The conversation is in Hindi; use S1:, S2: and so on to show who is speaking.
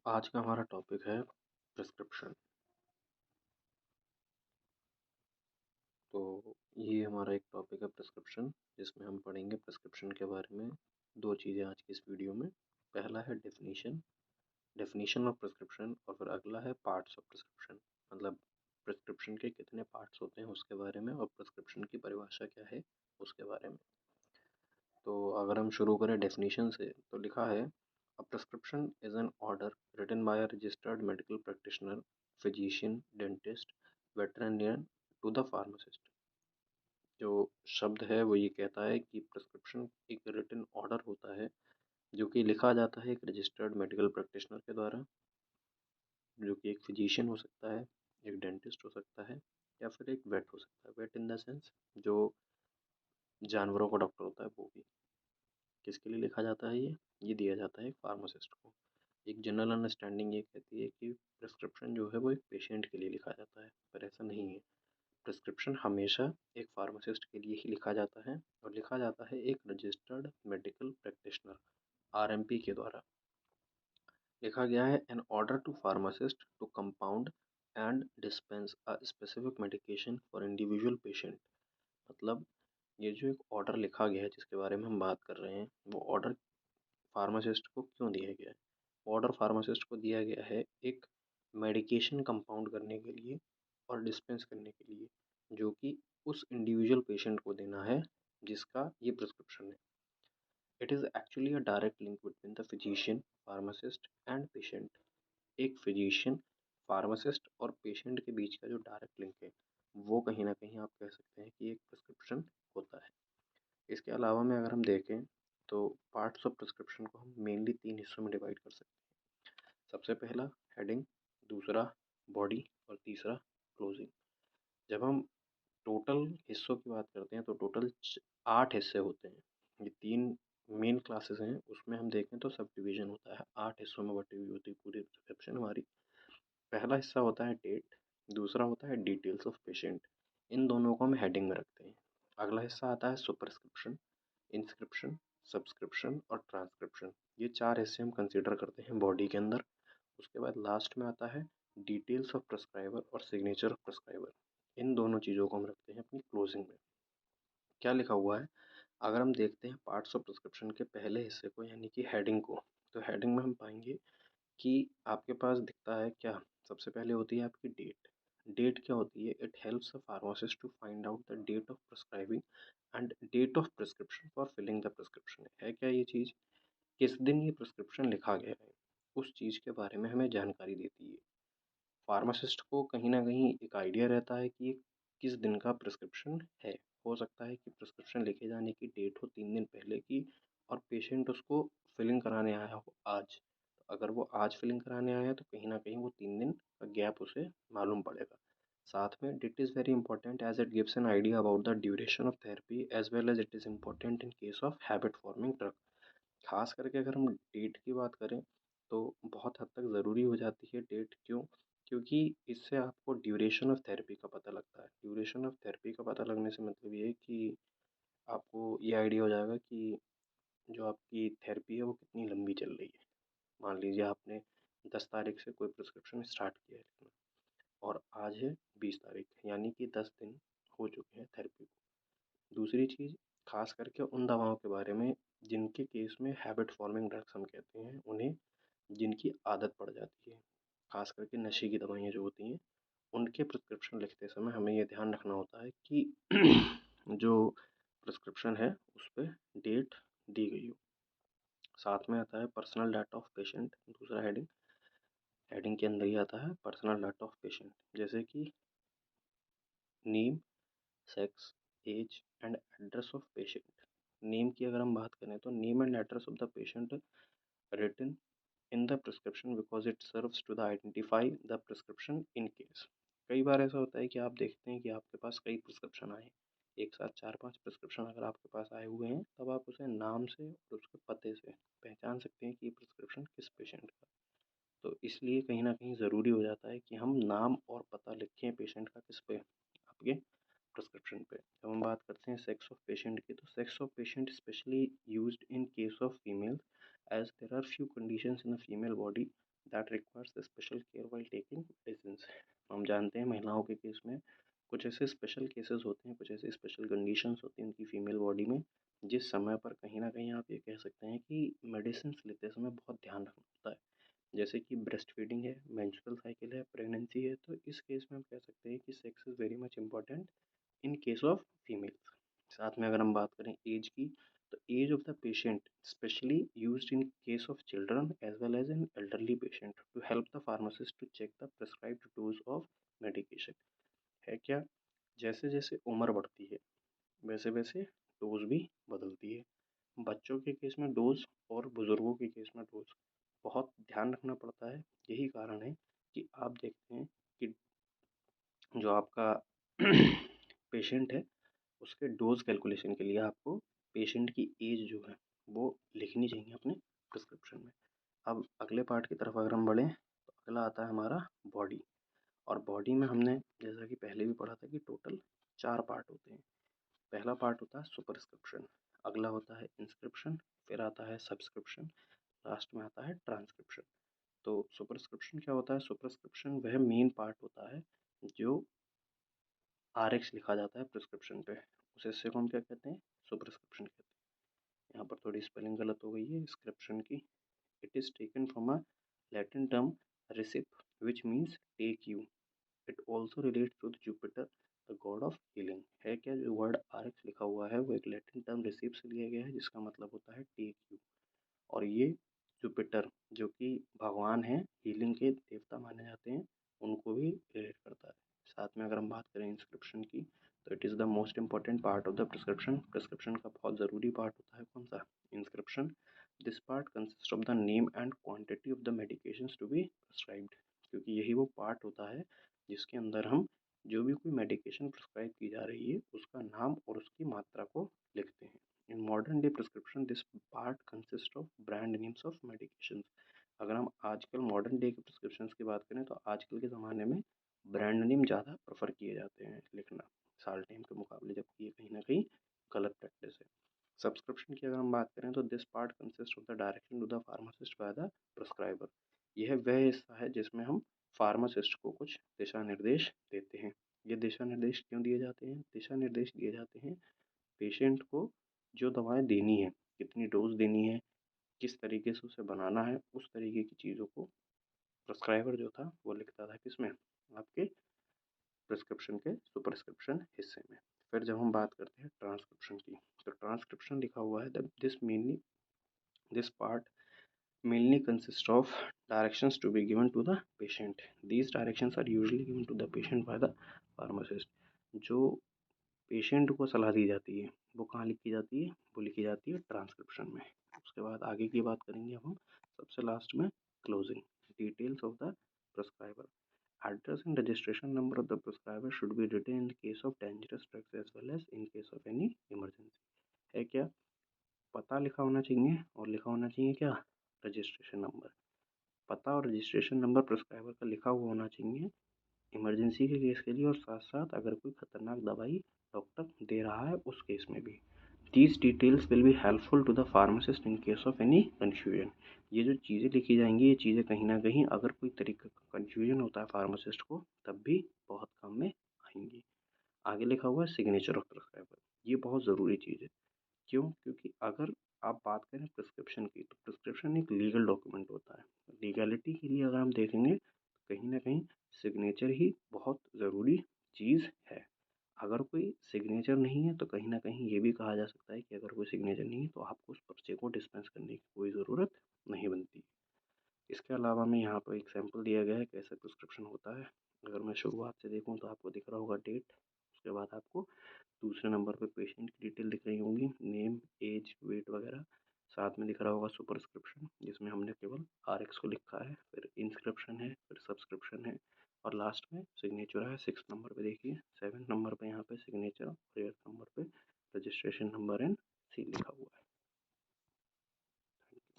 S1: आज का हमारा टॉपिक है प्रिस्क्रिप्शन। तो ये हमारा एक टॉपिक है प्रिस्क्रिप्शन, जिसमें हम पढ़ेंगे प्रिस्क्रिप्शन के बारे में। दो चीज़ें आज की इस वीडियो में। पहला है डेफिनीशन डेफिनीशन ऑफ प्रिस्क्रिप्शन, और फिर अगला है पार्ट्स ऑफ प्रिस्क्रिप्शन, मतलब प्रिस्क्रिप्शन के कितने पार्ट्स होते हैं उसके बारे में, और प्रिस्क्रिप्शन की परिभाषा क्या है उसके बारे में। तो अगर हम शुरू करें डेफिनीशन से, तो लिखा है a prescription is an order written by a registered medical practitioner, physician, dentist, veterinarian to the pharmacist. जो शब्द है वो ये कहता है कि प्रिस्क्रिप्शन एक रिटन ऑर्डर होता है जो कि लिखा जाता है एक रजिस्टर्ड मेडिकल प्रैक्टिशनर के द्वारा, जो कि एक फिजिशियन हो सकता है, एक डेंटिस्ट हो सकता है, या फिर एक वेट हो सकता है। वेट इन द सेंस जो जानवरों का डॉक्टर होता है वो भी। किसके लिए लिखा जाता है ये दिया जाता है एक फार्मासिस्ट को। एक जनरल अंडरस्टैंडिंग ये कहती है कि प्रिस्क्रिप्शन जो है वो एक पेशेंट के लिए लिखा जाता है, पर ऐसा नहीं है। प्रिस्क्रिप्शन हमेशा एक फार्मासिस्ट के लिए ही लिखा जाता है, और लिखा जाता है एक रजिस्टर्ड मेडिकल प्रैक्टिशनर आरएमपी के द्वारा। लिखा गया है an order to pharmacist to compound and dispense a specific medication for individual patient. मतलब ये जो एक ऑर्डर लिखा गया है जिसके बारे में हम बात कर रहे हैं, वो ऑर्डर फार्मासिस्ट को क्यों दिया गया है? ऑर्डर फार्मासिस्ट को दिया गया है एक मेडिकेशन कंपाउंड करने के लिए और डिस्पेंस करने के लिए, जो कि उस इंडिविजुअल पेशेंट को देना है जिसका ये प्रिस्क्रिप्शन है। It is actually a direct link between the physician, pharmacist and patient. एक फिजिशियन, फार्मासिस्ट और पेशेंट के बीच का जो डायरेक्ट लिंक है, वो कहीं ना कहीं आप कह सकते हैं कि एक प्रिस्क्रिप्शन होता है। इसके अलावा में अगर हम देखें तो पार्ट्स ऑफ प्रिस्क्रिप्शन को हम मेनली तीन हिस्सों में डिवाइड कर सकते हैं। सबसे पहला हेडिंग, दूसरा बॉडी, और तीसरा क्लोजिंग। जब हम टोटल हिस्सों की बात करते हैं तो टोटल 8 हिस्से होते हैं। ये तीन मेन क्लासेस हैं, उसमें हम देखें तो सब डिवीजन होता है। 8 हिस्सों में बटी हुई होती है पूरी प्रिस्क्रिप्शन हमारी। पहला हिस्सा होता है डेट, दूसरा होता है डिटेल्स ऑफ पेशेंट। इन दोनों को हम हेडिंग में रखते हैं। अगला हिस्सा आता है सुपरस्क्रिप्शन, इंस्क्रिप्शन, सब्सक्रिप्शन और ट्रांसक्रिप्शन। ये चार हिस्से हम कंसिडर करते हैं बॉडी के अंदर। उसके बाद लास्ट में आता है डिटेल्स ऑफ प्रिस्क्राइबर और सिग्नेचर ऑफ प्रिस्क्राइबर। इन दोनों चीज़ों को हम रखते हैं अपनी क्लोजिंग में। क्या लिखा हुआ है, अगर हम देखते हैं पार्ट्स ऑफ प्रिस्क्रिप्शन के पहले हिस्से को, यानी कि हेडिंग को, तो हेडिंग में हम पाएंगे कि आपके पास दिखता है क्या। सबसे पहले होती है आपकी डेट। डेट क्या होती है? It helps a pharmacist to find out the date of prescribing and date of prescription for filling the prescription. है क्या ये चीज़? किस दिन ये प्रिस्क्रिप्शन लिखा गया है, उस चीज़ के बारे में हमें जानकारी देती है। फार्मासिस्ट को कहीं न कहीं एक आइडिया रहता है कि ये किस दिन का प्रिस्क्रिप्शन है। हो सकता है कि प्रिस्क्रिप्शन लिखे जाने की डेट हो 3 दिन पहले की, और पेशेंट उसको फिलिंग कराने आया हो आज। अगर वो आज फिलिंग कराने आया है तो कहीं न कहीं वो 3 दिन का गैप उसे मालूम पड़ेगा। साथ में that is very important as it gives an idea about the duration of therapy as well as it is important in case of habit forming drug. ख़ास करके अगर हम डेट की बात करें तो बहुत हद तक ज़रूरी हो जाती है डेट। क्यों? क्योंकि इससे आपको ड्यूरेशन ऑफ थेरेपी का पता लगता है। ड्यूरेशन ऑफ थेरेपी का पता लगने से मतलब ये है कि आपको ये आइडिया हो जाएगा कि जो आपकी थेरेपी है वो कितनी लंबी चल रही है। मान लीजिए आपने 10 तारीख से कोई प्रिस्क्रिप्शन स्टार्ट किया है लिखना, और आज है 20 तारीख, यानी कि 10 दिन हो चुके हैं थेरेपी को। दूसरी चीज़, खास करके उन दवाओं के बारे में जिनके केस में हैबिट फॉर्मिंग ड्रग्स हम कहते हैं उन्हें, जिनकी आदत पड़ जाती है, खास करके नशे की दवाइयाँ जो होती हैं, उनके प्रिस्क्रिप्शन लिखते समय हमें ये ध्यान रखना होता है कि जो प्रिस्क्रिप्शन है उस पे डेट दी गई हो। साथ में आता है पर्सनल डाटा ऑफ पेशेंट, दूसरा हेडिंग। हेडिंग के अंदर ही आता है पर्सनल डाटा ऑफ पेशेंट, जैसे कि name, sex, age and address of patient. Name की अगर हम बात करें तो name and address of the patient written in the prescription because it serves to the identify the prescription in case. कई बार ऐसा होता है कि आप देखते हैं कि आपके पास कई प्रिस्क्रिप्शन आए, एक साथ 4-5 प्रिस्क्रिप्शन अगर आपके पास आए हुए हैं, तब आप उसे नाम से और उसके पते से पहचान सकते हैं कि ये प्रिस्क्रिप्शन किस पेशेंट का। तो इसलिए कहीं ना कहीं ज़रूरी हो जाता है कि हम नाम और पता लिखें पेशेंट का किस पे, आपके प्रिस्क्रिप्शन पे। जब हम बात करते हैं सेक्स ऑफ पेशेंट की, तो sex of patient specially used in case of female, as there are few conditions in the female body that requires special care while taking medicines. हम जानते हैं महिलाओं के केस में कुछ ऐसे स्पेशल केसेस होते हैं, कुछ ऐसी स्पेशल कंडीशंस होती हैं उनकी फीमेल बॉडी में, जिस समय पर कहीं ना कहीं आप ये कह सकते हैं कि मेडिसिन लेते समय बहुत ध्यान रखना होता है। जैसे कि ब्रेस्ट फीडिंग है, मेंस्ट्रुअल साइकिल है, प्रेगनेंसी है, तो इस केस में हम कह सकते हैं कि sex is very much important in case of females. साथ में अगर हम बात करें एज की, तो age of the patient specially used in case of children as well as in elderly patient to help the pharmacist to check the prescribed dose of medication. है क्या, जैसे जैसे उम्र बढ़ती है वैसे वैसे डोज भी बदलती है। बच्चों के केस में डोज और बुज़ुर्गों के केस में डोज बहुत ध्यान रखना पड़ता है। यही कारण है कि आप देखते हैं कि जो आपका पेशेंट है उसके डोज कैलकुलेशन के लिए आपको पेशेंट की एज जो है वो लिखनी चाहिए अपने प्रिस्क्रिप्शन में। अब अगले पार्ट की तरफ अगर हम बढ़ें तो अगला आता है हमारा बॉडी। और बॉडी में हमने जैसा कि पहले भी पढ़ा था कि टोटल 4 पार्ट होते हैं। पहला पार्ट होता है सुपरस्क्रिप्शन, अगला होता है इंस्क्रिप्शन, फिर आता है सब्सक्रिप्शन, लास्ट में आता है ट्रांसक्रिप्शन। तो सुपरस्क्रिप्शन क्या होता है? सुपरस्क्रिप्शन वह मेन पार्ट होता है जो आरएक्स लिखा जाता है प्रिस्क्रिप्शन पे, उस हिस्से को हम क्या कहते हैं? सुपरस्क्रिप्शन कहते हैं। यहाँ पर थोड़ी स्पेलिंग गलत हो गई है स्क्रिप्शन की। It is taken from a Latin term recipe which means take you. It also relates to Jupiter the god of healing. है क्या, जो वर्ड आरएक्स लिखा हुआ है वो एक लैटिन टर्म रिसिप से लिया गया है जिसका मतलब होता है टेक यू। और ये जुपिटर जो कि भगवान हैं, हीलिंग के देवता माने जाते हैं, उनको भी रिलेट करता है। साथ में अगर हम बात करें इंस्क्रिप्शन की, तो it is the most important part of the prescription. Prescription का बहुत ज़रूरी पार्ट होता है कौन सा? Inscription. This part consist of the name and quantity of the medications to be prescribed. क्योंकि यही वो पार्ट होता है जिसके अंदर हम जो भी कोई मेडिकेशन प्रिस्क्राइब की जा रही है उसका नाम और उसकी मात्रा को लिखते हैं। In modern day prescription, this part consists of brand names of medications. अगर हम आजकल मॉडर्न डे के प्रिस्क्रिप्शंस की बात करें तो आजकल के ज़माने में ब्रांड नेम ज़्यादा प्रेफर किए जाते हैं लिखना साल टाइम के मुकाबले, जबकि ये कहीं ना कहीं गलत प्रैक्टिस है। सब्सक्रिप्शन की अगर हम बात करें तो this part consist of the direction to the pharmacist by the prescriber. यह वह हिस्सा है जिसमें हम फार्मासिस्ट को कुछ दिशा निर्देश देते हैं। ये दिशा निर्देश क्यों दिए जाते हैं? दिशा निर्देश दिए जाते हैं पेशेंट को जो दवाएं देनी है, कितनी डोज देनी है, किस तरीके से उसे बनाना है, उस तरीके की चीज़ों को प्रिस्क्राइबर जो था वो लिखता था किसमें? आपके प्रिस्क्रिप्शन के सुपरस्क्रिप्शन हिस्से में। फिर जब हम बात करते हैं ट्रांसक्रिप्शन की, तो ट्रांसक्रिप्शन लिखा हुआ है this part mainly consists of directions to be given to the patient. These directions are usually given to the patient by the pharmacist. जो पेशेंट को सलाह दी जाती है वो कहाँ लिखी जाती है? वो लिखी जाती है ट्रांसक्रिप्शन में। उसके बाद आगे की बात करेंगे अब हम सबसे लास्ट में, closing details of the prescriber. Address and registration number of the prescriber should be written in case of dangerous drugs as well as in case of any emergency. है क्या, पता लिखा होना चाहिए और लिखा होना चाहिए क्या? Registration number. पता और रजिस्ट्रेशन नंबर प्रिस्क्राइबर का लिखा हुआ होना चाहिए इमरजेंसी के केस के लिए, और साथ साथ अगर कोई खतरनाक दवाई डॉक्टर दे रहा है उस केस में भी। These details will be helpful to the pharmacist in case of any confusion. ये जो चीज़ें लिखी जाएंगी ये चीज़ें कहीं ना कहीं अगर कोई तरीके का कन्फ्यूजन होता है फार्मासिस्ट को तब भी बहुत काम में आएंगी। आगे लिखा हुआ है सिग्नेचर ऑफ प्रिस्क्राइबर। ये बहुत ज़रूरी चीज़ है। क्यों? क्योंकि अगर आप बात करें प्रिस्क्रिप्शन की, तो प्रिस्क्रिप्शन एक लीगल डॉक्यूमेंट होता है। लीगैलिटी के लिए अगर हम देखेंगे तो कहीं ना कहीं सिग्नेचर ही बहुत ज़रूरी चीज़ है। अगर कोई सिग्नेचर नहीं है तो कहीं ना कहीं ये भी कहा जा सकता है कि अगर कोई सिग्नेचर नहीं है तो आपको उस पर्चे को डिस्पेंस करने की कोई ज़रूरत नहीं बनती। इसके अलावा में यहाँ पर एक सैंपल दिया गया है कैसे प्रिस्क्रिप्शन होता है। अगर मैं शुरुआत से देखूँ तो आपको दिख रहा होगा डेट, उसके बाद आपको दूसरे नंबर पे पेशेंट की डिटेल दिख रही होंगी, नेम, एज, वेट वगैरह। साथ में दिख रहा होगा सुपरस्क्रिप्शन जिसमें हमने केवल आरएक्स को लिखा है, फिर इंस्क्रिप्शन है, फिर सब्सक्रिप्शन है, और लास्ट में सिग्नेचर है। 6 नंबर पे देखिए, 7 नंबर पे यहाँ पे सिग्नेचर, और 8 नंबर पे रजिस्ट्रेशन नंबर एंड